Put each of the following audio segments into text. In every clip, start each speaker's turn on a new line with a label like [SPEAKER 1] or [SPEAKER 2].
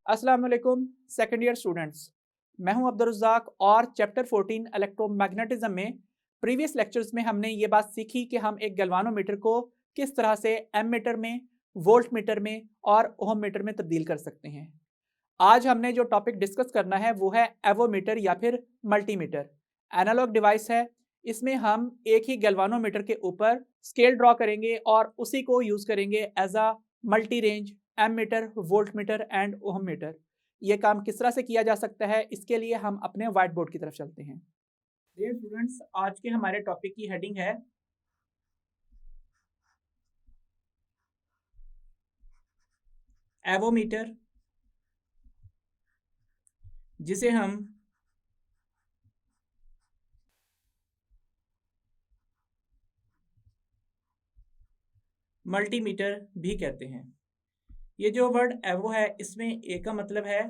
[SPEAKER 1] अस्सलाम वालेकुम second year students. मैं हूं अब्दुल रज़्ज़ाक और चैप्टर 14 इलेक्ट्रोमैग्नेटिज्म में प्रीवियस लेक्चर्स में हमने ये बात सीखी कि हम एक गैल्वानोमीटर को किस तरह से एमीटर में, वोल्ट मीटर में और ओहम मीटर में तब्दील कर सकते हैं। आज हमने जो टॉपिक डिस्कस करना है वो है एवोमीटर या फिर मल्टीमीटर। एनालॉग डिवाइस है। इसमें हम एक ही गैल्वानोमीटर के ऊपर स्केल ड्रॉ करेंगे और उसी को यूज करेंगे as a multi range ammeter, voltmeter and ohmmeter. ये काम किस तरह से किया जा सकता है, इसके लिए हम अपने व्हाइट बोर्ड की तरफ चलते हैं। डियर स्टूडेंट्स, आज के हमारे टॉपिक की हेडिंग है एवोमीटर, जिसे हम मल्टीमीटर भी कहते हैं। ये जो वर्ड एवो है, इसमें ए का मतलब है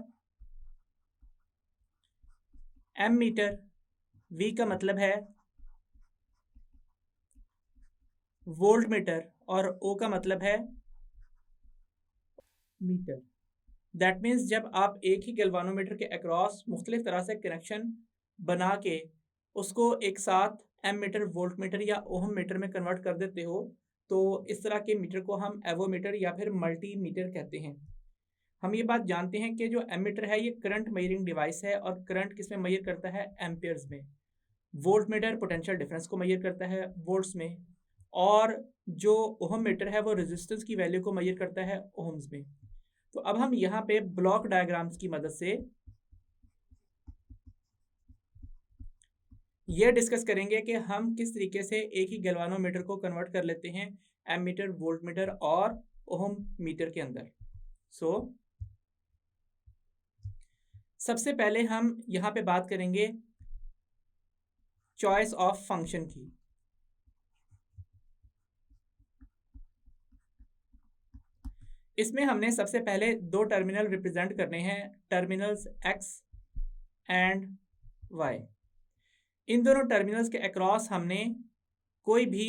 [SPEAKER 1] एम मीटर, वी का मतलब है वोल्ट मीटर और ओ का मतलब है मीटर। दैट मीन्स जब आप एक ही गैल्वानोमीटर के अक्रॉस मुख्तलिफ तरह से कनेक्शन बना के उसको एक साथ एम मीटर, वोल्ट मीटर या ओहम मीटर में कन्वर्ट कर देते हो, तो इस तरह के मीटर को हम एवोमीटर या फिर मल्टी मीटर कहते हैं। हम ये बात जानते हैं कि जो एमीटर है ये करंट मेजरिंग डिवाइस है और करंट किस में मेजर करता है? एम्पियर्स में। वोल्ट मीटर पोटेंशियल डिफरेंस को मेजर करता है वोल्ट्स में, और जो ओहम मीटर है वो रेजिस्टेंस की वैल्यू को मेजर करता है ओहम्स में। तो अब हम यहाँ पे ब्लॉक डायग्राम्स की मदद से ये डिस्कस करेंगे कि हम किस तरीके से एक ही गैल्वानोमीटर को कन्वर्ट कर लेते हैं एमीटर, वोल्ट मीटर और ओहम मीटर के अंदर। सबसे पहले हम यहाँ पे बात करेंगे चॉइस ऑफ फंक्शन की। इसमें हमने सबसे पहले दो टर्मिनल रिप्रेजेंट करने हैं, टर्मिनल्स एक्स एंड वाई। इन दोनों टर्मिनल्स के अक्रॉस हमने कोई भी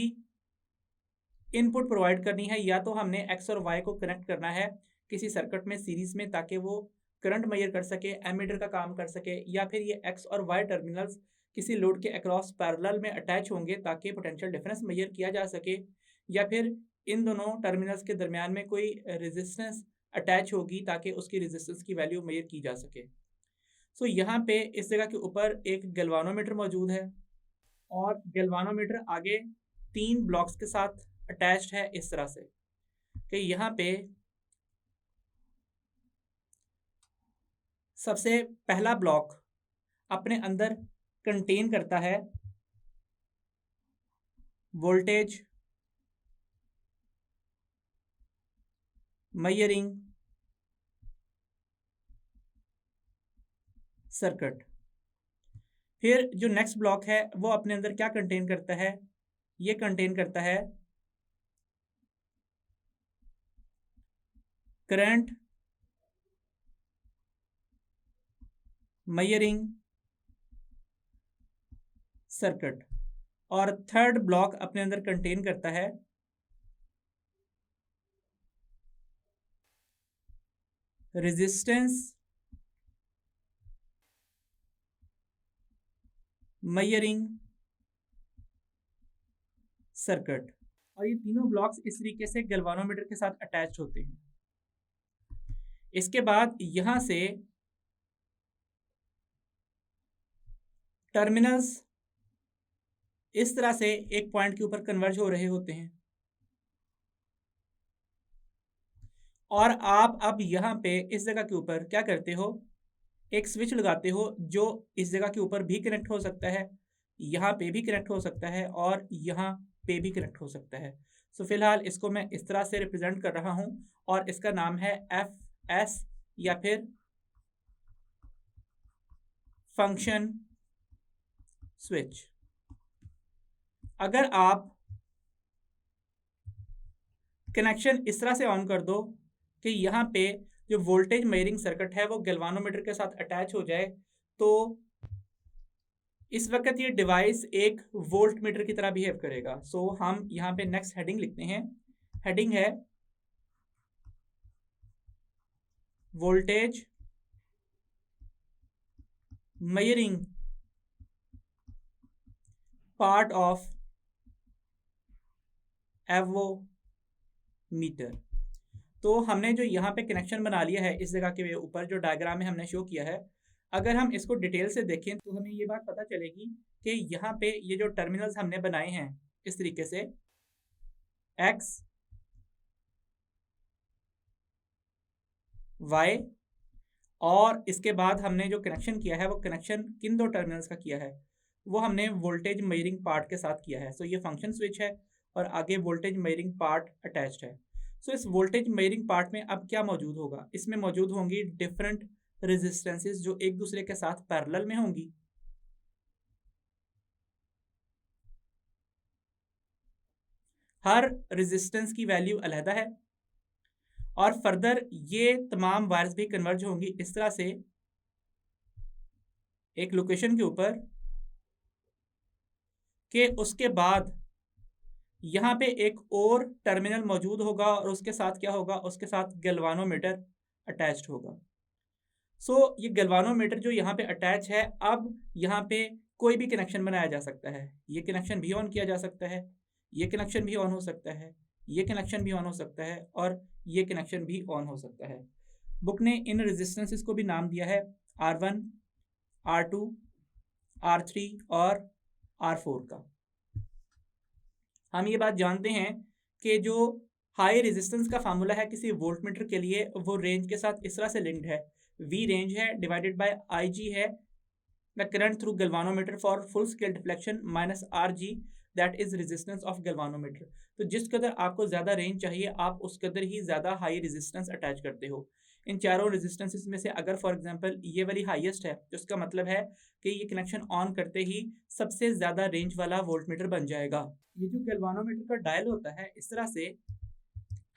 [SPEAKER 1] इनपुट प्रोवाइड करनी है, या तो हमने एक्स और वाई को कनेक्ट करना है किसी सर्किट में सीरीज में, ताकि वो करंट मेजर कर सके, एमीटर का काम कर सके, या फिर ये एक्स और वाई टर्मिनल्स किसी लोड के अक्रॉस पैरेलल में अटैच होंगे ताकि पोटेंशियल डिफरेंस मेजर किया जा सके, या फिर इन दोनों टर्मिनल्स के दरमियान में कोई रेजिस्टेंस अटैच होगी ताकि उसकी रेजिस्टेंस की वैल्यू मेजर की जा सके। सो यहाँ पे इस जगह के ऊपर एक गैल्वानोमीटर मौजूद है और गैल्वानोमीटर आगे 3 ब्लॉक्स के साथ अटैच्ड है इस तरह से कि यहाँ पे सबसे पहला ब्लॉक अपने अंदर कंटेन करता है वोल्टेज मेजरिंग सर्किट। फिर जो नेक्स्ट ब्लॉक है वो अपने अंदर क्या कंटेन करता है? ये कंटेन करता है करंट मेजरिंग सर्किट। और थर्ड ब्लॉक अपने अंदर कंटेन करता है रेजिस्टेंस मेजरिंग सर्किट। और ये तीनों ब्लॉक्स इस तरीके से गैल्वानोमीटर के साथ अटैच होते हैं। इसके बाद यहां से टर्मिनल्स इस तरह से एक पॉइंट के ऊपर कन्वर्ज हो रहे होते हैं, और आप अब यहाँ पे इस जगह के ऊपर क्या करते हो? एक स्विच लगाते हो जो इस जगह के ऊपर भी कनेक्ट हो सकता है, यहाँ पे भी कनेक्ट हो सकता है और यहाँ पे भी कनेक्ट हो सकता है। सो फिलहाल इसको मैं इस तरह से रिप्रेजेंट कर रहा हूँ और इसका नाम है FS या फिर फंक्शन स्विच। अगर आप कनेक्शन इस तरह से ऑन कर दो कि यहाँ पे जो वोल्टेज मेजरिंग सर्किट है वो गैल्वानोमीटर के साथ अटैच हो जाए, तो इस वक्त ये डिवाइस एक वोल्ट मीटर की तरह बिहेव करेगा। सो हम यहाँ पे नेक्स्ट हेडिंग लिखते हैं। हेडिंग है voltage measuring part of avometer. तो हमने जो यहाँ पे कनेक्शन बना लिया है इस जगह के ऊपर जो डायग्राम में हमने शो किया है, अगर हम इसको डिटेल से देखें तो हमें ये बात पता चलेगी कि यहाँ पे ये जो टर्मिनल्स हमने बनाए हैं इस तरीके से एक्स वाई, और इसके बाद हमने जो कनेक्शन किया है वो कनेक्शन किन दो टर्मिनल्स का किया है, वो हमने वोल्टेज मेजरिंग पार्ट के साथ किया है। सो ये फंक्शन स्विच है और आगे वोल्टेज मेजरिंग पार्ट अटैच्ड है। सो इस वोल्टेज मेजरिंग पार्ट में अब क्या मौजूद होगा, इसमें मौजूद होंगी डिफरेंट रेजिस्टेंसेस जो एक दूसरे के साथ पैरेलल में होंगी। हर रेजिस्टेंस की वैल्यू अलहदा है और फर्दर ये तमाम वायर्स भी कन्वर्ज होंगी इस तरह से एक लोकेशन के ऊपर कि उसके बाद यहाँ पे एक और टर्मिनल मौजूद होगा और उसके साथ क्या होगा, उसके साथ गैल्वानोमीटर अटैच्ड होगा। सो ये गैल्वानोमीटर जो यहाँ पे अटैच है, अब यहाँ पे कोई भी कनेक्शन बनाया जा सकता है। ये कनेक्शन भी ऑन किया जा सकता है, ये कनेक्शन भी ऑन हो सकता है, ये कनेक्शन भी ऑन हो सकता है और ये कनेक्शन भी ऑन हो सकता है। बुक ने इन रेजिस्टेंसेस को भी नाम दिया है R1, R2, R3 और R4 का। हम ये बात जानते हैं कि जो हाई रेजिस्टेंस का फार्मूला है किसी वोल्टमीटर के लिए वो रेंज के साथ इस तरह से लिंक्ड है, V रेंज है डिवाइडेड बाय IG है the current through galvanometer for full scale deflection minus RG that is resistance of galvanometer. तो जिस कदर आपको ज़्यादा रेंज चाहिए आप उस कदर ही ज़्यादा हाई रेजिस्टेंस अटैच करते हो। इन चारों रेजिस्टेंसेस में से अगर फॉर एग्जांपल ये वाली हाईएस्ट है तो इसका मतलब है कि ये कनेक्शन ऑन करते ही सबसे ज़्यादा रेंज वाला वोल्टमीटर बन जाएगा। ये जो गैल्वानोमीटर का डायल होता है इस तरह से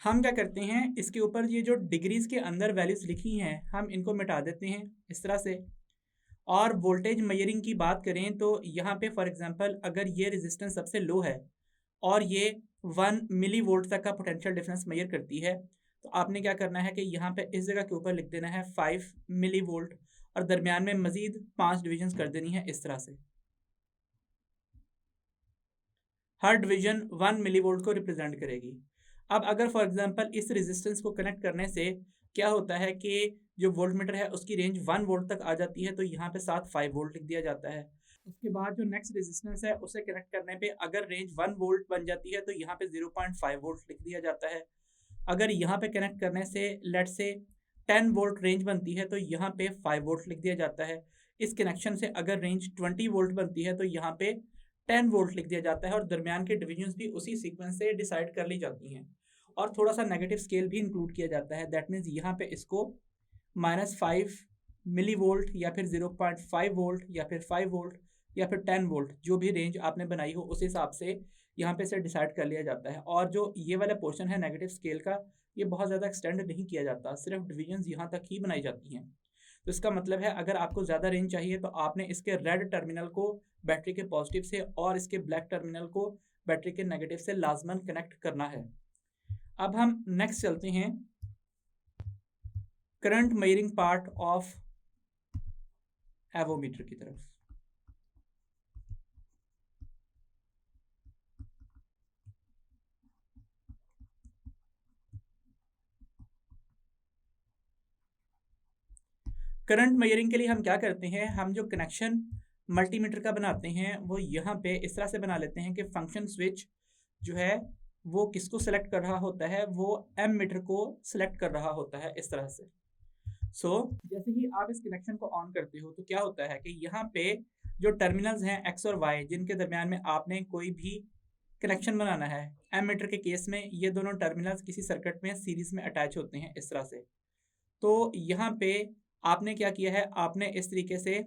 [SPEAKER 1] हम क्या करते हैं, इसके ऊपर ये जो डिग्रीज के अंदर वैल्यूज लिखी हैं हम इनको मिटा देते हैं इस तरह से। और वोल्टेज मेजरिंग की बात करें तो यहाँ पे फॉर एग्जांपल अगर ये रेजिस्टेंस सबसे लो है और ये 1 मिली वोल्ट तक का पोटेंशियल डिफरेंस मेजर करती है, तो आपने क्या करना है कि यहाँ पे इस जगह के ऊपर लिख देना है 5 मिली वोल्ट और दरमियान में मजीद 5 डिविजन कर देनी है इस तरह से। हर डिवीजन 1 मिली वोल्ट को रिप्रेजेंट करेगी। अब अगर फॉर एग्जांपल इस रेजिस्टेंस को कनेक्ट करने से क्या होता है कि जो वोल्टमीटर है उसकी रेंज 1 वोल्ट तक आ जाती है, तो यहाँ पे साथ 5 वोल्ट लिख दिया जाता है। उसके बाद जो नेक्स्ट रेजिस्टेंस है उसे कनेक्ट करने पे अगर रेंज 1 वोल्ट बन जाती है तो यहाँ पे 0.5 वोल्ट लिख दिया जाता है। अगर यहाँ पे कनेक्ट करने से लेट से 10 वोल्ट रेंज बनती है तो यहाँ पे 5 वोल्ट लिख दिया जाता है। इस कनेक्शन से अगर रेंज 20 वोल्ट बनती है तो यहाँ पे 10 वोल्ट लिख दिया जाता है और दरमियान के डिविजन्स भी उसी सीक्वेंस से डिसाइड कर ली जाती हैं और थोड़ा सा नेगेटिव स्केल भी इंक्लूड किया जाता है। दैट मीन्स यहाँ पे इसको -5 मिली वोल्ट या फिर 0.5 वोल्ट या फिर 5 वोल्ट या फिर 10 वोल्ट जो भी रेंज आपने बनाई हो उस हिसाब से यहाँ पे से डिसाइड कर लिया जाता है। और जो ये वाला पोर्शन है नेगेटिव स्केल का, ये बहुत ज़्यादा एक्सटेंड नहीं किया जाता, सिर्फ डिविजन्स यहाँ तक ही बनाई जाती हैं। तो इसका मतलब है अगर आपको ज़्यादा रेंज चाहिए तो आपने इसके रेड टर्मिनल को बैटरी के पॉजिटिव से और इसके ब्लैक टर्मिनल को बैटरी के नेगेटिव से लाजमन कनेक्ट करना है। अब हम नेक्स्ट चलते हैं current measuring part of avometer की तरफ। करंट मेजरिंग के लिए हम क्या करते हैं, हम जो कनेक्शन मल्टीमीटर का बनाते हैं वो यहाँ पे इस तरह से बना लेते हैं कि फंक्शन स्विच जो है वो किसको सेलेक्ट कर रहा होता है, वो एम मीटर को सिलेक्ट कर रहा होता है इस तरह से। जैसे ही आप इस कनेक्शन को ऑन करते हो तो क्या होता है कि यहाँ पे जो टर्मिनल्स हैं एक्स और वाई जिनके दरमियान में आपने कोई भी कनेक्शन बनाना है, एम मीटर के केस में ये दोनों टर्मिनल्स किसी सर्किट में सीरीज में अटैच होते हैं इस तरह से। तो यहाँ पे आपने क्या किया है, आपने इस तरीके से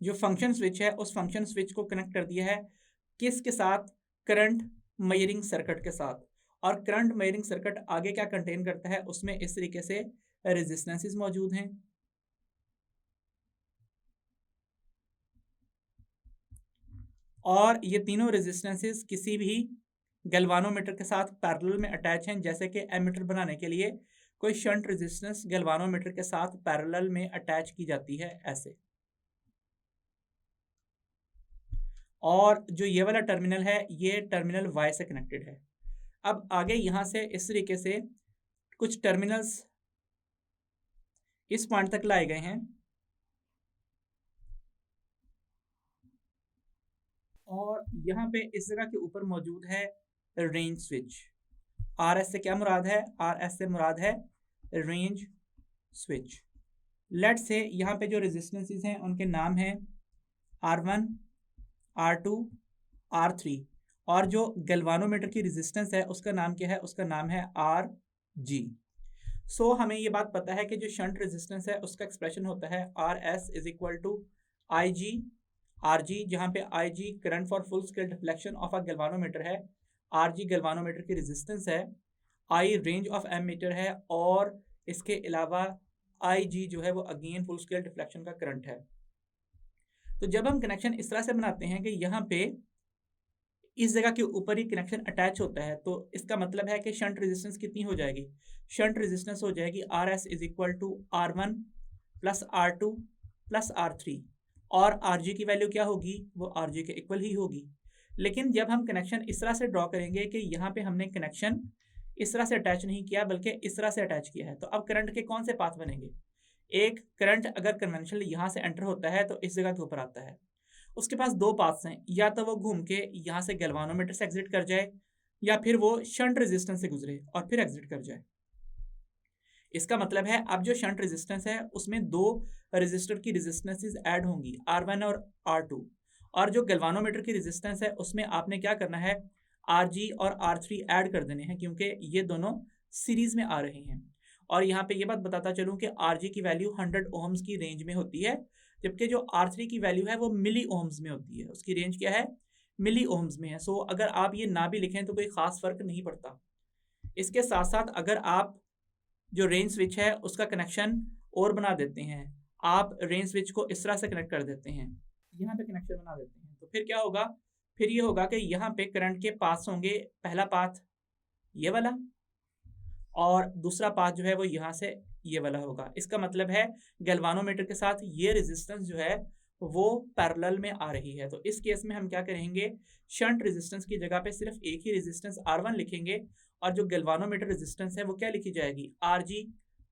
[SPEAKER 1] जो फंक्शन स्विच है उस फंक्शन स्विच को कनेक्ट कर दिया है किसके साथ, करंट मेजरिंग सर्किट के साथ। और करंट मेजरिंग सर्किट आगे क्या कंटेन करता है, उसमें इस तरीके से रेजिस्टेंसेस मौजूद हैं और ये तीनों रेजिस्टेंसेस किसी भी गैल्वानोमीटर के साथ पैरेलल में अटैच हैं। जैसे कि एमीटर बनाने के लिए कोई शंट रेजिस्टेंस गैल्वानोमीटर के साथ पैरेलल में अटैच की जाती है ऐसे, और जो ये वाला टर्मिनल है ये टर्मिनल Y से कनेक्टेड है। अब आगे यहाँ से इस तरीके से कुछ टर्मिनल्स इस पॉइंट तक लाए गए हैं, और यहाँ पे इस जगह के ऊपर मौजूद है रेंज स्विच। RS से क्या मुराद है? RS से मुराद है रेंज स्विच। लेट से यहाँ पे जो रेजिस्टेंसेस हैं उनके नाम हैं R1, R2, R3, और जो गैल्वानोमीटर की रेजिस्टेंस है उसका नाम क्या है? उसका नाम है RG। सो हमें ये बात पता है कि जो शंट रेजिस्टेंस है उसका एक्सप्रेशन होता है RS is equal to IG RG, जहाँ पे IG current for full scale deflection of a galvanometer है, RG गैल्वानोमीटर की रेजिस्टेंस है, I रेंज ऑफ एमीटर है, और इसके अलावा IG जो है वो अगेन फुल स्केल डिफ्लेक्शन का करंट है। तो जब हम कनेक्शन इस तरह से बनाते हैं कि यहाँ पे इस जगह के ऊपर ही कनेक्शन अटैच होता है, तो इसका मतलब है कि शंट रेजिस्टेंस कितनी हो जाएगी? शंट रेजिस्टेंस हो जाएगी RS is equal to R1 plus R2 plus R3, और RG की वैल्यू क्या होगी? वो RG के इक्वल ही होगी। लेकिन जब हम कनेक्शन इस तरह से ड्रॉ करेंगे कि यहाँ पे हमने कनेक्शन इस तरह से अटैच नहीं किया बल्कि इस तरह से अटैच किया है, तो अब करंट के कौन से पाथ बनेंगे? एक करंट अगर कन्वेंशनली यहाँ से एंटर होता है तो इस जगह के ऊपर आता है, उसके पास दो पाथ्स हैं, या तो वो घूम के यहाँ से गैल्वानोमीटर से एग्जिट कर जाए, या फिर वो शंट रेजिस्टेंस से गुजरे और फिर एग्जिट कर जाए। इसका मतलब है अब जो शंट रेजिस्टेंस है उसमें दो रेजिस्टर की रेजिस्टेंसेस ऐड होंगी, R1 और R2, और जो गैल्वानोमीटर की रेजिस्टेंस है उसमें आपने क्या करना है? RG और R3 ऐड कर देने हैं, क्योंकि ये दोनों सीरीज में आ रहे हैं। और यहाँ पे ये बात बताता चलूँ कि RG की वैल्यू 100 ओम्स की रेंज में होती है, जबकि जो R3 की वैल्यू है वो मिली ओम्स में होती है। उसकी रेंज क्या है? मिली ओम्स में है। सो अगर आप ये ना भी लिखें तो कोई ख़ास फ़र्क नहीं पड़ता। इसके साथ साथ अगर आप जो रेंज स्विच है उसका कनेक्शन और बना देते हैं, आप रेंज स्विच को इस तरह से कनेक्ट कर देते हैं, यहाँ पे कनेक्शन बना देते हैं, तो फिर क्या होगा? फिर ये होगा कि यहाँ पे करंट के पास होंगे, पहला पाथ ये वाला, और दूसरा पाथ जो है वो यहाँ से ये वाला होगा। इसका मतलब है गैल्वानोमीटर के साथ ये रेजिस्टेंस जो है वो पैरेलल में आ रही है। तो इस केस में हम क्या करेंगे? शंट रेजिस्टेंस की जगह पे सिर्फ एक ही रेजिस्टेंस R1 लिखेंगे, और जो गैल्वानोमीटर रेजिस्टेंस है वो क्या लिखी जाएगी? RG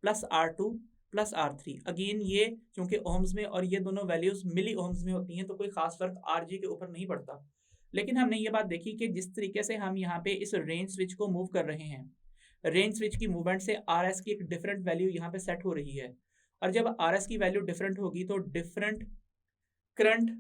[SPEAKER 1] plus R2 plus R3। Again ये क्योंकि ओम्स में और ये दोनों वैल्यूज मिली ओम्स में होती हैं तो कोई खास फर्क RG के ऊपर नहीं पड़ता। लेकिन हमने ये बात देखी कि जिस तरीके से हम यहाँ पे इस रेंज स्विच को मूव कर रहे हैं, रेंज स्विच की मूवमेंट से RS की एक डिफरेंट वैल्यू यहाँ पे सेट हो रही है, और जब RS की वैल्यू डिफरेंट होगी तो डिफरेंट करंट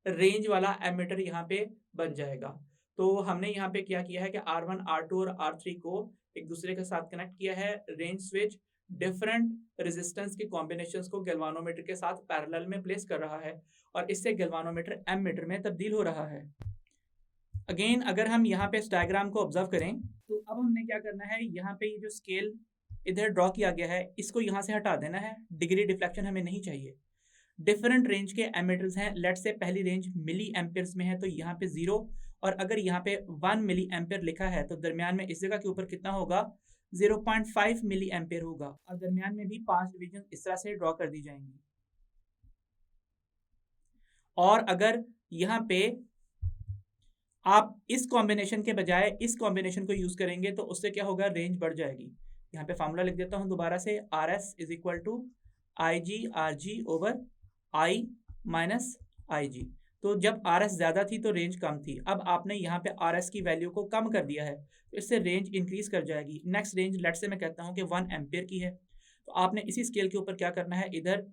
[SPEAKER 1] रेंज वाला एमीटर यहाँ पे बन जाएगा। तो हमने यहाँ पे क्या किया है कि R1, R2 और R3 को एक दूसरे के साथ कनेक्ट किया है। रेंज स्विच डिफरेंट रेजिस्टेंस के कॉम्बिनेशंस को गैल्वानोमीटर के साथ पैरेलल में प्लेस कर रहा है, और इससे गैल्वानोमीटर एमीटर में तब्दील हो रहा है। अगेन अगर हम यहाँ पे इस डायग्राम को ऑब्जर्व करें तो अब हमने क्या करना है? यहाँ पे ये जो स्केल इधर ड्रॉ किया गया है इसको यहाँ से हटा देना है। डिग्री डिफ्लेक्शन हमें नहीं चाहिए। डिफरेंट रेंज के एमीटर्स हैं। लेट से पहली रेंज मिली एम्पेयर्स में है तो यहाँ पे 0, और अगर यहाँ पे 1 मिली एम्पेयर लिखा है तो दरमियान में इस जगह के ऊपर कितना होगा? 0.5 मिली एम्पेयर होगा, और दरमियान में भी 5 डिवीजन इस तरह से ड्रॉ कर दी जाएंगी। और अगर यहाँ पे आप इस कॉम्बिनेशन के बजाय इस कॉम्बिनेशन को यूज करेंगे तो उससे क्या होगा? रेंज बढ़ जाएगी। यहाँ पे फार्मूला लिख देता हूँ दोबारा से, RS is equal to IG RG over I minus IG। तो जब RS ज़्यादा थी तो रेंज कम थी, अब आपने यहाँ पे RS की वैल्यू को कम कर दिया है तो इससे रेंज इंक्रीज कर जाएगी। नेक्स्ट रेंज लेट से मैं कहता हूँ कि 1 एम्पेयर की है, तो आपने इसी स्केल के ऊपर क्या करना है? इधर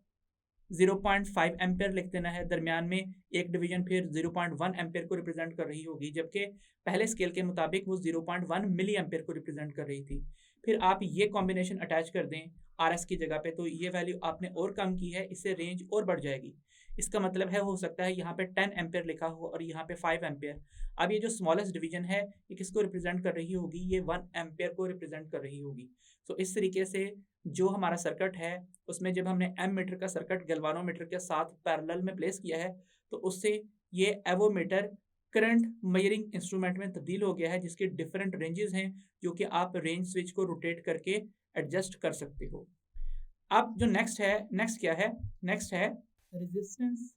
[SPEAKER 1] 0.5 एम्पेयर लिख देना है, दरमियान में एक डिवीजन फिर 0.1 एम्पेयर को रिप्रेजेंट कर रही होगी, जबकि पहले स्केल के मुताबिक वो 0.1 मिली एम्पेयर को रिप्रेजेंट कर रही थी। फिर आप ये कॉम्बिनेशन अटैच कर दें RS की जगह पे, तो ये वैल्यू आपने और कम की है, इससे रेंज और बढ़ जाएगी। इसका मतलब है हो सकता है यहाँ पे 10 एम्पेयर लिखा हो और यहाँ पे 5 एम्पेयर। अब ये जो स्मॉलेस्ट डिवीजन है ये किसको रिप्रेजेंट कर रही होगी? ये 1 एम्पेयर को रिप्रेजेंट कर रही होगी। तो इस तरीके से जो हमारा सर्किट है उसमें जब हमने एमीटर का सर्किट गैल्वानोमीटर के साथ पैरेलल में प्लेस किया है तो उससे ये एवोमीटर करंट मेजरिंग इंस्ट्रूमेंट में तब्दील हो गया है, जिसके डिफरेंट रेंजेस हैं जो कि आप रेंज स्विच को रोटेट करके एडजस्ट कर सकते हो। अब जो नेक्स्ट क्या है, नेक्स्ट है resistance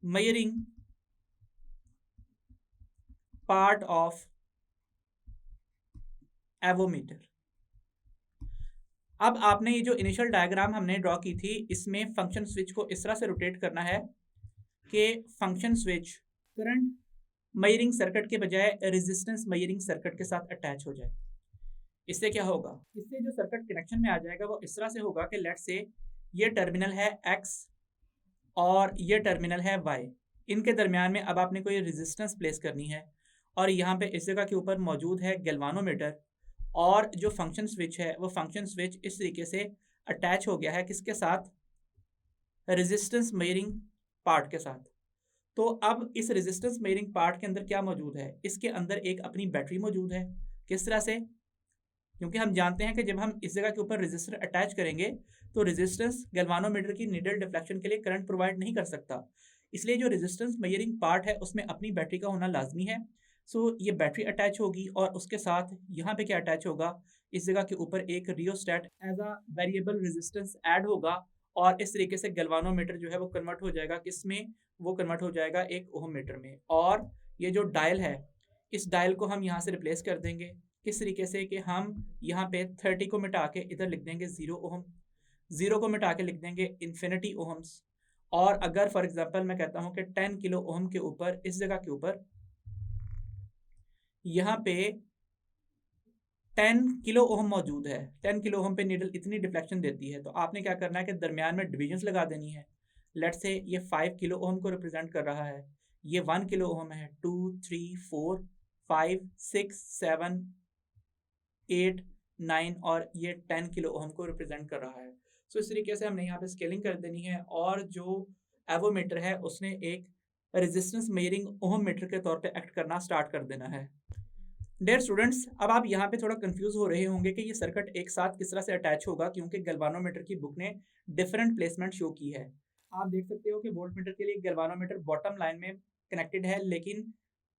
[SPEAKER 1] measuring part of avometer. अब आपने ये जो इनिशियल डायग्राम हमने ड्रॉ की थी, इसमें फंक्शन स्विच को इस तरह से रोटेट करना है कि function switch current measuring circuit के बजाय रेजिस्टेंस मेजरिंग सर्किट के साथ अटैच हो जाए। इससे क्या होगा, इससे जो सर्किट कनेक्शन में आ जाएगा वो इस तरह से होगा कि लेट्स से ये टर्मिनल है X और ये टर्मिनल है Y। इनके दरमियान में अब आपने कोई रेजिस्टेंस प्लेस करनी है और यहाँ पे इस जगह के ऊपर मौजूद है गैल्वानोमीटर, और जो फंक्शन स्विच है वो फंक्शन स्विच इस तरीके से अटैच हो गया है किसके साथ, रेजिस्टेंस मेजरिंग पार्ट के साथ। तो अब इस रेजिस्टेंस मेजरिंग पार्ट के अंदर क्या मौजूद है, इसके अंदर एक अपनी बैटरी मौजूद है। किस तरह से, क्योंकि हम जानते हैं कि जब हम इस जगह के ऊपर रेजिस्टर अटैच करेंगे तो रेजिस्टेंस गैल्वानोमीटर की नीडल डिफ्लेक्शन के लिए करंट प्रोवाइड नहीं कर सकता, इसलिए जो रेजिस्टेंस मेजरिंग पार्ट है उसमें अपनी बैटरी का होना लाजमी है। सो ये बैटरी अटैच होगी और उसके साथ यहाँ पे क्या अटैच होगा, इस जगह के ऊपर एक rheostat as a variable resistance add होगा और इस तरीके से गैल्वानोमीटर जो है वो कन्वर्ट हो जाएगा किसमें, वो कन्वर्ट हो जाएगा एक ओम मीटर में। और ये जो डायल है, इस डायल को हम यहाँ से रिप्लेस कर देंगे किस तरीके से कि हम यहाँ पे 30 को मिटा के इधर लिख देंगे 0 ओम, 0 को मिटा के लिख देंगे इन्फिनिटी ओम्स। और अगर फॉर एग्जांपल मैं कहता हूँ कि 10 किलो ओम के ऊपर, इस जगह के ऊपर यहाँ पे 10 किलो ओम मौजूद है, 10 किलो ओम पे नीडल इतनी डिफ्लेक्शन देती है, तो आपने क्या करना है कि दरमियान में डिविजन्स लगा देनी है। लेट्स से ये 5 किलो ओम को रिप्रेजेंट कर रहा है, ये 1 किलो ओम है, 2 3 4 5 6 7 8 9 और ये 10 किलो ओम को रिप्रेजेंट कर रहा है। सो इस तरीके से हमने यहाँ पे स्केलिंग कर देनी है और जो एवोमीटर है उसने एक रेजिस्टेंस मेजरिंग ओम मीटर के तौर पे एक्ट करना स्टार्ट कर देना है। डियर स्टूडेंट्स, अब आप यहाँ पे थोड़ा कंफ्यूज हो रहे होंगे कि ये सर्किट एक साथ किस तरह से अटैच होगा, क्योंकि गैल्वानोमीटर की बुक ने डिफरेंट प्लेसमेंट शो की है। आप देख सकते हो कि वोल्टमीटर के लिए गैल्वानोमीटर बॉटम लाइन में कनेक्टेड है, लेकिन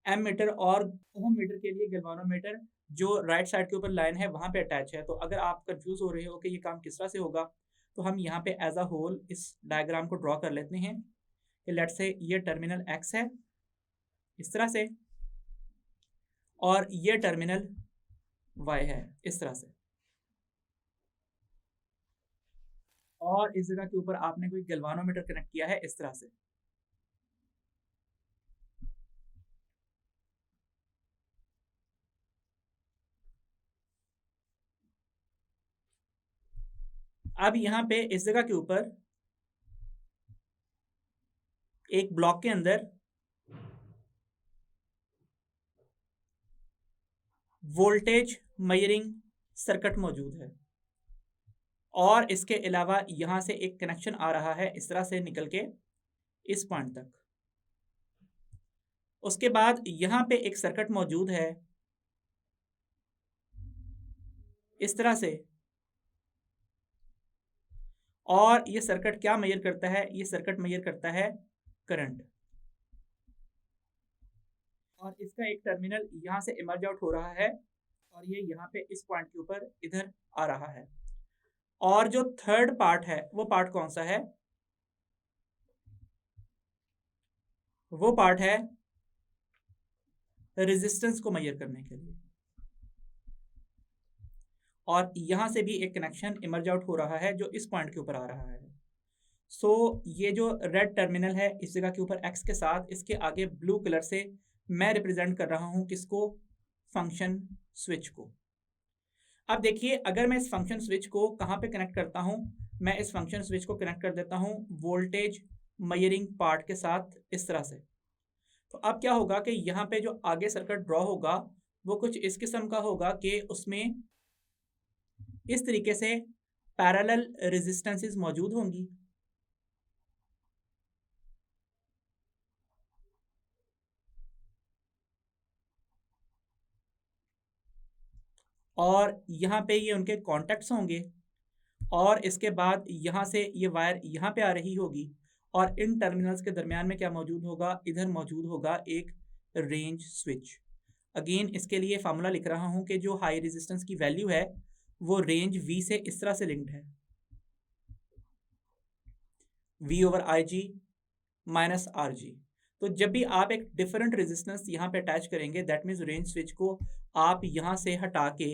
[SPEAKER 1] एम मीटर और ओम मीटर के लिए गैल्वानोमीटर जो राइट साइड के ऊपर लाइन है वहाँ पे अटैच है। तो अगर आप कंफ्यूज हो रहे हो कि ये काम किस तरह से होगा, तो हम यहाँ पे एज अ होल इस डायग्राम को ड्रॉ कर लेते हैं कि लेट्स से ये टर्मिनल X है इस तरह से और ये टर्मिनल Y है इस तरह से, और इस जगह के ऊपर आपने कोई गैल्वानोमीटर कनेक्ट किया है इस तरह से। अब यहाँ पे इस जगह के ऊपर एक ब्लॉक के अंदर वोल्टेज मेजरिंग सर्किट मौजूद है और इसके अलावा यहाँ से एक कनेक्शन आ रहा है इस तरह से निकल के इस पॉइंट तक। उसके बाद यहाँ पे एक सर्किट मौजूद है इस तरह से, और ये सर्किट क्या मेजर करता है, ये सर्किट मेजर करता है करंट। और इसका एक टर्मिनल यहाँ से इमर्ज आउट हो रहा है और ये यहाँ पे इस पॉइंट के ऊपर इधर आ रहा है। और जो थर्ड पार्ट है वो पार्ट कौन सा है, वो पार्ट है रेजिस्टेंस को मेजर करने के लिए, और यहां से भी एक कनेक्शन इमर्ज आउट हो रहा है जो इस पॉइंट के ऊपर आ रहा है। सो ये जो रेड टर्मिनल है इस जगह के ऊपर X के साथ, इसके आगे ब्लू कलर से मैं रिप्रेजेंट कर रहा हूं किसको, फंक्शन स्विच को। अब देखिए, अगर मैं इस फंक्शन स्विच को कहां पे कनेक्ट करता हूं, मैं इस फंक्शन स्विच को कनेक्ट कर देता हूं वोल्टेज मेजरिंग पार्ट के साथ इस तरह से। तो अब क्या होगा कि यहाँ पे जो आगे सर्किट ड्रॉ होगा वो कुछ इस किस्म का होगा कि उसमें इस तरीके से पैरेलल रेजिस्टेंसेस मौजूद होंगी, और यहाँ पे ये उनके कॉन्टैक्ट्स होंगे, और इसके बाद यहाँ से ये वायर यहाँ पे आ रही होगी, और इन टर्मिनल्स के दरमियान में क्या मौजूद होगा, इधर मौजूद होगा एक रेंज स्विच। अगेन इसके लिए फार्मूला लिख रहा हूँ कि जो हाई रेजिस्टेंस की वैल्यू है वो रेंज V से इस तरह से लिंक्ड है, V/IG माइनस RG। तो जब भी आप एक डिफरेंट रेजिस्टेंस यहाँ पे अटैच करेंगे दैट मीन्स रेंज स्विच को आप यहाँ से हटा के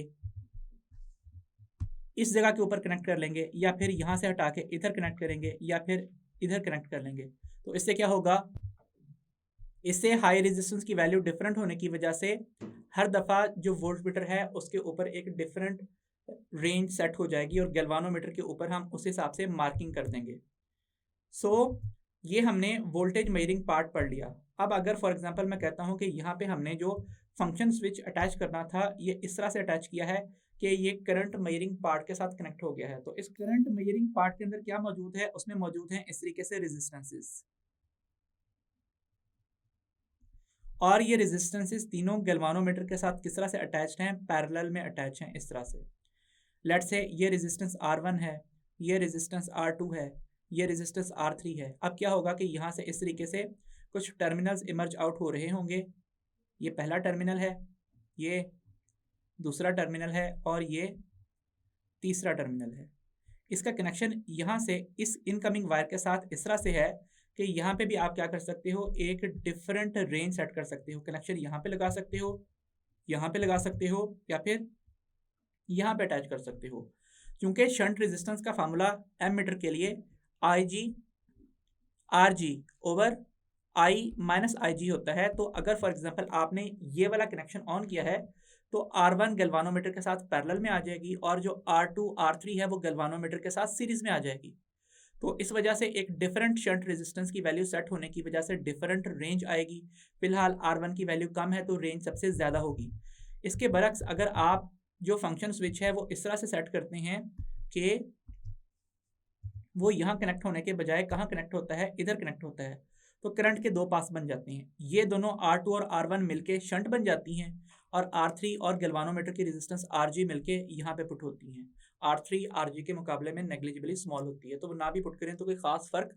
[SPEAKER 1] इस जगह के ऊपर कनेक्ट कर लेंगे, या फिर यहाँ से हटा के इधर कनेक्ट करेंगे, या फिर इधर कनेक्ट कर लेंगे। तो इससे क्या होगा, इससे हाई रेजिस्टेंस की वैल्यू डिफरेंट होने की वजह से हर दफ़ा जो वोल्टमीटर है उसके ऊपर एक डिफरेंट रेंज सेट हो जाएगी और गैल्वानोमीटर के ऊपर हम उस हिसाब से मार्किंग कर देंगे। सो ये हमने वोल्टेज मेजरिंग पार्ट पढ़ लिया। अब अगर फॉर एग्जांपल मैं कहता हूँ कि यहाँ पे हमने जो फंक्शन स्विच अटैच करना था ये इस तरह से अटैच किया है कि ये करंट मेजरिंग पार्ट के साथ कनेक्ट हो गया है, तो इस करंट मेजरिंग पार्ट के अंदर क्या मौजूद है, उसमें मौजूद है इस तरीके से रेजिस्टेंसेस, और ये रेजिस्टेंसेस तीनों गैल्वानोमीटर के साथ किस तरह से अटैच्ड हैं, पैरेलल में अटैच हैं इस तरह से। लेट्स से ये रेजिस्टेंस R1 है, ये रेजिस्टेंस R2 है, ये रेजिस्टेंस R3 है। अब क्या होगा कि यहाँ से इस तरीके से कुछ टर्मिनल्स इमर्ज आउट हो रहे होंगे। ये पहला टर्मिनल है, ये दूसरा टर्मिनल है, और ये तीसरा टर्मिनल है। इसका कनेक्शन यहाँ से इस इनकमिंग वायर के साथ इस तरह से है कि यहाँ पे भी आप क्या कर सकते हो, एक डिफरेंट रेंज सेट कर सकते हो। कनेक्शन यहाँ पे लगा सकते हो, यहाँ पे लगा सकते हो, या फिर यहाँ पे अटैच कर सकते हो। क्योंकि शंट रेजिस्टेंस का फार्मूला एमीटर के लिए IG RG over I minus IG होता है। तो अगर फॉर एग्जांपल आपने ये वाला कनेक्शन ऑन किया है तो R1 गैल्वानोमीटर के साथ पैरेलल में आ जाएगी, और जो R2 R3 है वो गैल्वानोमीटर के साथ सीरीज में आ जाएगी। तो इस वजह से एक डिफरेंट शंट रेजिस्टेंस की वैल्यू सेट होने की वजह से डिफरेंट रेंज आएगी। फिलहाल R1 की वैल्यू कम है तो रेंज सबसे ज़्यादा होगी। इसके बरक्स अगर आप जो फंक्शन स्विच है वो इस तरह से सेट करते हैं कि वो यहाँ कनेक्ट होने के बजाय कहाँ कनेक्ट होता है, इधर कनेक्ट होता है, तो करंट के दो पास बन जाते हैं। ये दोनों R2 और R1 मिलके शंट बन जाती हैं, और R3 और गैल्वानोमीटर की रेजिस्टेंस RG मिलके यहाँ पे पुट होती हैं। R3 RG के मुकाबले में नेग्लिजिबली स्मॉल होती है, तो वो ना भी पुट करें तो कोई ख़ास फ़र्क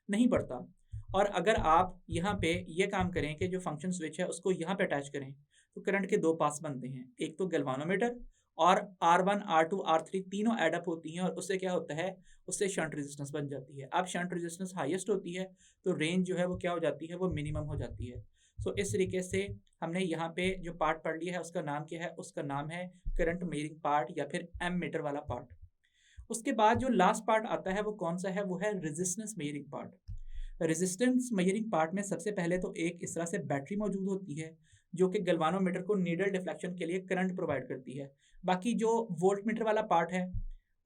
[SPEAKER 1] नहीं पड़ता। और अगर आप यहाँ पे ये काम करें कि जो फंक्शन स्विच है उसको यहाँ पे अटैच करें तो करंट के दो पास बनते हैं, एक तो गैल्वानोमीटर और R1 R2 R3 तीनों एडअप होती हैं, और उससे क्या होता है, उससे शंट रेजिस्टेंस बन जाती है। अब शंट रेजिस्टेंस हाईएस्ट होती है तो रेंज जो है वो क्या हो जाती है, वो मिनिमम हो जाती है। सो इस तरीके से हमने यहाँ पे जो पार्ट पढ़ लिया है उसका नाम क्या है, उसका नाम है करंट मेजरिंग पार्ट या फिर एमीटर वाला पार्ट। उसके बाद जो लास्ट पार्ट आता है वो कौन सा है, वो है resistance measuring part. Resistance measuring part में सबसे पहले तो एक इस तरह से बैटरी मौजूद होती है जो कि गैल्वानोमीटर को नीडल डिफ्लेक्शन के लिए करंट प्रोवाइड करती है। बाकी जो वोल्टमीटर वाला पार्ट है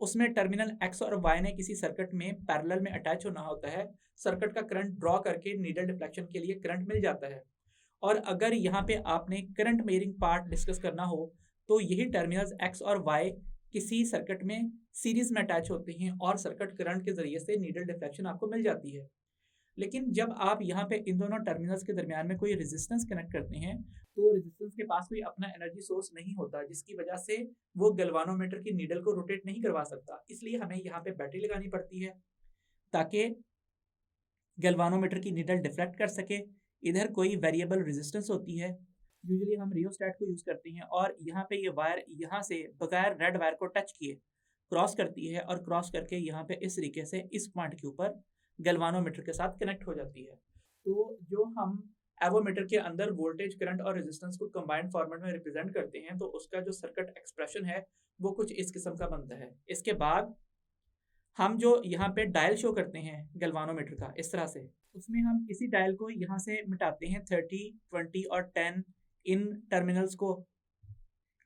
[SPEAKER 1] उसमें टर्मिनल X और Y ने किसी सर्किट में पैरेलल में अटैच होना होता है। सर्किट का करंट ड्रॉ करके नीडल डिफ्लेक्शन के लिए करंट मिल जाता है। और अगर यहाँ पे आपने करंट मेजरिंग पार्ट डिस्कस करना हो तो यही टर्मिनल्स X और Y किसी सर्किट में सीरीज में अटैच होते हैं और सर्किट करंट के जरिए से नीडल डिफ्लेक्शन आपको मिल जाती है। लेकिन जब आप यहाँ पे इन दोनों टर्मिनल्स के दरमियान में कोई रेजिस्टेंस कनेक्ट करते हैं तो रेजिस्टेंस के पास कोई अपना एनर्जी सोर्स नहीं होता, जिसकी वजह से वो गैल्वानोमीटर की नीडल को रोटेट नहीं करवा सकता। इसलिए हमें यहाँ पे बैटरी लगानी पड़ती है ताकि गैल्वानोमीटर की नीडल डिफ्लेक्ट कर सके। इधर कोई वेरिएबल रेजिस्टेंस होती है, यूजुअली हम रियोस्टैट को यूज़ करते हैं, और यहाँ पे ये वायर यहाँ से बगैर रेड वायर को टच किए क्रॉस करती है, और क्रॉस करके यहाँ पे इस तरीके से इस पॉइंट के ऊपर गैल्वानोमीटर के साथ कनेक्ट हो जाती है। तो जो हम एवोमीटर के अंदर वोल्टेज, करंट और रेजिस्टेंस को कंबाइंड फॉर्मेट में रिप्रेजेंट करते हैं तो उसका जो सर्किट एक्सप्रेशन है वो कुछ इस किस्म का बनता है। इसके बाद हम जो यहाँ पे डायल शो करते हैं गैल्वानोमीटर का इस तरह से, उसमें हम इसी डायल को यहाँ से मिटाते हैं। 30, 20 और 10 इन टर्मिनल्स को,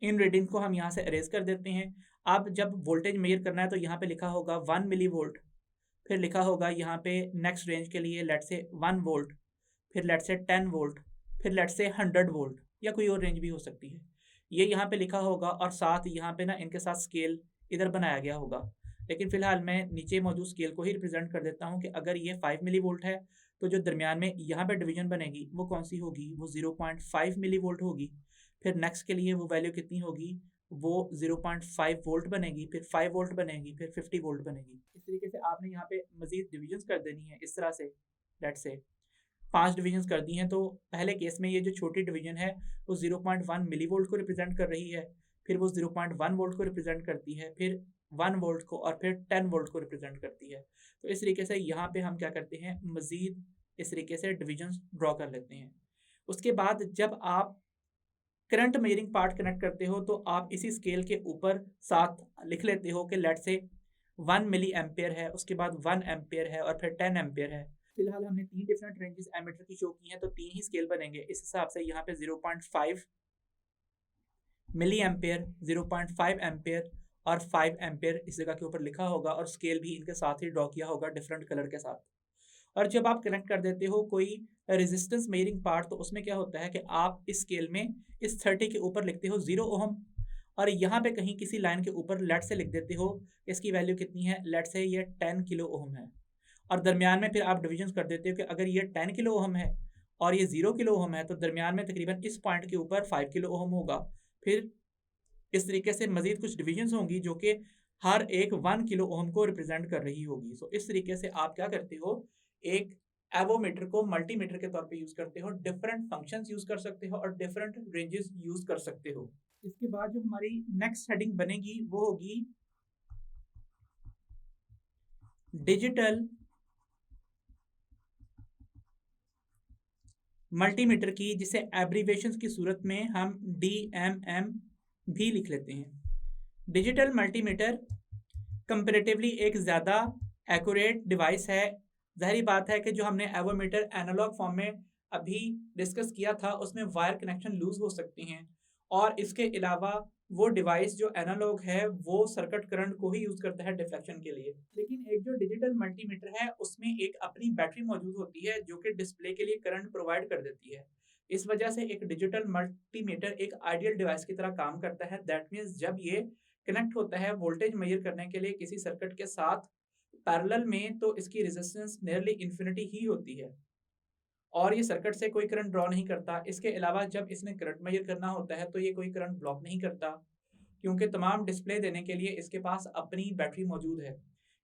[SPEAKER 1] इन रीडिंग को हम यहाँ से अरेज कर देते हैं। अब जब वोल्टेज मेजर करना है तो यहाँ पे लिखा होगा 1 मिली वोल्ट, फिर लिखा होगा यहाँ पे नेक्स्ट रेंज के लिए लेट से 1 वोल्ट, फिर लेट से 10 वोल्ट, फिर लेट से 100 वोल्ट, या कोई और रेंज भी हो सकती है। ये यहाँ पे लिखा होगा, और साथ यहाँ पे ना इनके साथ स्केल इधर बनाया गया होगा। लेकिन फिलहाल मैं नीचे मौजूद स्केल को ही रिप्रेजेंट कर देता हूँ कि अगर ये 5 मिली वोल्ट है तो जो दरमियान में यहाँ पे डिवीजन बनेगी वो कौन सी होगी, वो 0.5 मिली वोल्ट होगी। फिर नेक्स्ट के लिए वो वैल्यू कितनी होगी, वो 0.5 वोल्ट बनेगी, फिर 5 वोल्ट बनेगी, फिर 50 वोल्ट बनेगी। इस तरीके से आपने यहाँ पे मजीद डिविजन्स कर देनी है इस तरह से। लेट्स से 5 डिवीजन कर दी हैं, तो पहले केस में ये जो छोटी डिवीजन है वो 0.1 मिली वोल्ट को रिप्रेजेंट कर रही है, फिर वो 0.1 वोल्ट को रिप्रेजेंट करती है, फिर 1 वोल्ट को, और फिर 10 वोल्ट को रिप्रेजेंट करती है। तो इस तरीके से यहाँ पे हम क्या करते हैं, मज़ीद इस तरीके से डिविजन्स ड्रॉ कर लेते हैं। उसके बाद जब आप करंट मेजरिंग पार्ट कनेक्ट करते हो तो आप इसी स्केल के ऊपर साथ लिख लेते हो कि लेट से 1 मिली एम्पेयर है, उसके बाद 1 एम्पेयर है, और फिर 10 एम्पेयर है। फिलहाल हमने 3 डिफरेंट रेंजेस एमीटर की शो की हैं, तो 3 ही स्केल बनेंगे। इस हिसाब से यहाँ पे 0.5 मिली एम्पेयर, 0.5 एम्पेयर और 5 एम्पेयर इस जगह के ऊपर लिखा होगा, और स्केल भी इनके साथ ही ड्रॉ किया होगा डिफरेंट कलर के साथ। और जब आप कनेक्ट कर देते हो कोई रेजिस्टेंस मेजरिंग पार्ट, तो उसमें क्या होता है कि आप इस स्केल में इस 30 के ऊपर लिखते हो 0 ओहम, और यहाँ पे कहीं किसी लाइन के ऊपर लेट से लिख देते हो इसकी वैल्यू कितनी है, लेट से ये 10 किलो ओहम है। और दरमियान में फिर आप डिविजन कर देते हो कि अगर ये 10 किलो ओहम है और ये 0 किलो ओहम है, तो दरमियान में तकरीबन इस पॉइंट के ऊपर 5 किलो ओहम होगा। फिर इस तरीके से मजीद कुछ डिविजन्स होंगी जो कि हर एक 1 किलो ओहम को रिप्रेजेंट कर रही होगी। सो इस तरीके से आप क्या करते हो, एक एवोमीटर को मल्टीमीटर के तौर पे यूज करते हो, डिफरेंट फंक्शंस यूज कर सकते हो और डिफरेंट रेंजेस यूज कर सकते हो। इसके बाद जो हमारी नेक्स्ट हेडिंग बनेगी वो होगी डिजिटल मल्टीमीटर की, जिसे एब्रीविएशंस की सूरत में हम DMM भी लिख लेते हैं। डिजिटल मल्टीमीटर कंपैरेटिवली एक ज़्यादा एक्यूरेट डिवाइस है। ज़ाहिर बात है कि जो हमने एवोमीटर एनालॉग फॉर्म में अभी डिस्कस किया था उसमें वायर कनेक्शन लूज हो सकते हैं, और इसके अलावा वो डिवाइस जो एनालॉग है वो सर्किट करंट को ही यूज़ करता है डिफ्लेक्शन के लिए। लेकिन एक जो डिजिटल मल्टीमीटर है उसमें एक अपनी बैटरी मौजूद होती है जो कि डिस्प्ले के लिए करंट प्रोवाइड कर देती है। इस वजह से एक डिजिटल मल्टीमीटर एक आइडियल डिवाइस की तरह काम करता है। दैट मीन्स जब ये कनेक्ट होता है वोल्टेज मेजर करने के लिए किसी सर्किट के साथ पैरेलल में, तो इसकी रेजिस्टेंस नियरली इन्फिनिटी ही होती है और ये सर्किट से कोई करंट ड्रॉ नहीं करता। इसके अलावा जब इसने करंट मेजर करना होता है तो ये कोई करंट ब्लॉक नहीं करता, क्योंकि तमाम डिस्प्ले देने के लिए इसके पास अपनी बैटरी मौजूद है।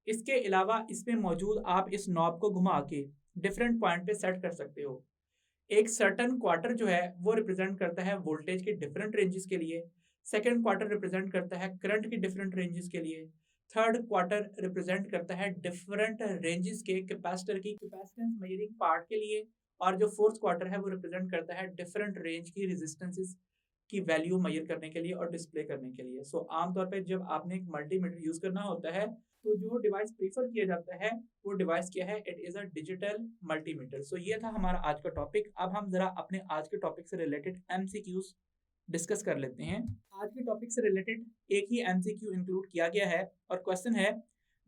[SPEAKER 1] इसके अलावा इसमें मौजूद आप इस नॉब को घुमा के डिफरेंट पॉइंट पे सेट कर सकते हो। एक सर्टन क्वार्टर जो है वो रिप्रेजेंट करता है वोल्टेज के डिफरेंट रेंजेस के लिए, सेकंड क्वार्टर रिप्रेजेंट करता है करंट के डिफरेंट रेंजेस के लिए, थर्ड क्वार्टर रिप्रेजेंट करता है डिफरेंट रेंजेस के कैपेसिटर की कैपेसिटेंस मेजरिंग पार्ट के लिए, और जो फोर्थ क्वार्टर है वो रिप्रेजेंट करता है डिफरेंट रेंज की रेजिस्टेंसेस की वैल्यू मेजर करने के लिए और डिस्प्ले करने के लिए। सो आमतौर पे जब आपने एक मल्टीमीटर यूज करना होता है तो जो डिवाइस प्रीफर किया जाता है वो डिवाइस क्या है, it is a digital multimeter. So ये था हमारा आज का टॉपिक। अब हम जरा अपने आज के टॉपिक से रिलेटेड MCQs डिस्कस कर लेते हैं। आज के टॉपिक से रिलेटेड एक ही MCQ इंक्लूड किया गया है और क्वेश्चन है,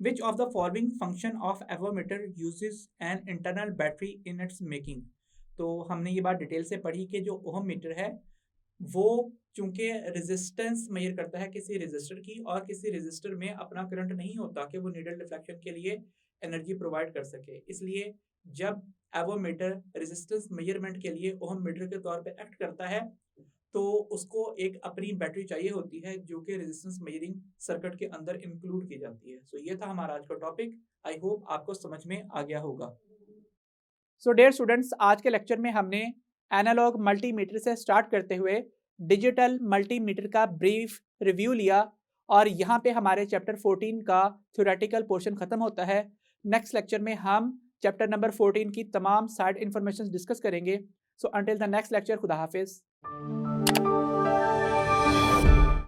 [SPEAKER 1] which of the following function of avometer uses an internal battery in its making. तो हमने ये बात डिटेल से पढ़ी कि जो ओहम मीटर है वो चूंकि रेजिस्टेंस मेजर करता है किसी रेजिस्टर की, और किसी रेजिस्टर में अपना करंट नहीं होता कि वो नीडल डिफ्लेक्शन के लिए एनर्जी प्रोवाइड कर सके। इसलिए जब एवोमीटर रेजिस्टेंस मेजरमेंट के लिए ओहम मीटर के तौर पे एक्ट करता है तो उसको एक अपनी बैटरी चाहिए होती है जो कि रेजिस्टेंस मेजरिंग सर्किट के अंदर इंक्लूड की जाती है। सो ये था हमारा आज का टॉपिक। आई होप आपको समझ में आ गया होगा। सो डियर स्टूडेंट्स, आज के लेक्चर में हमने एनालॉग मल्टीमीटर से स्टार्ट करते हुए डिजिटल मल्टीमीटर का ब्रीफ रिव्यू लिया, और यहाँ पे हमारे चैप्टर 14 का थ्योरेटिकल पोर्शन खत्म होता है। नेक्स्ट लेक्चर में हम चैप्टर नंबर 14 की तमाम साइड इन्फॉर्मेशन डिस्कस करेंगे। So until the next lecture, खुदा हाफिज।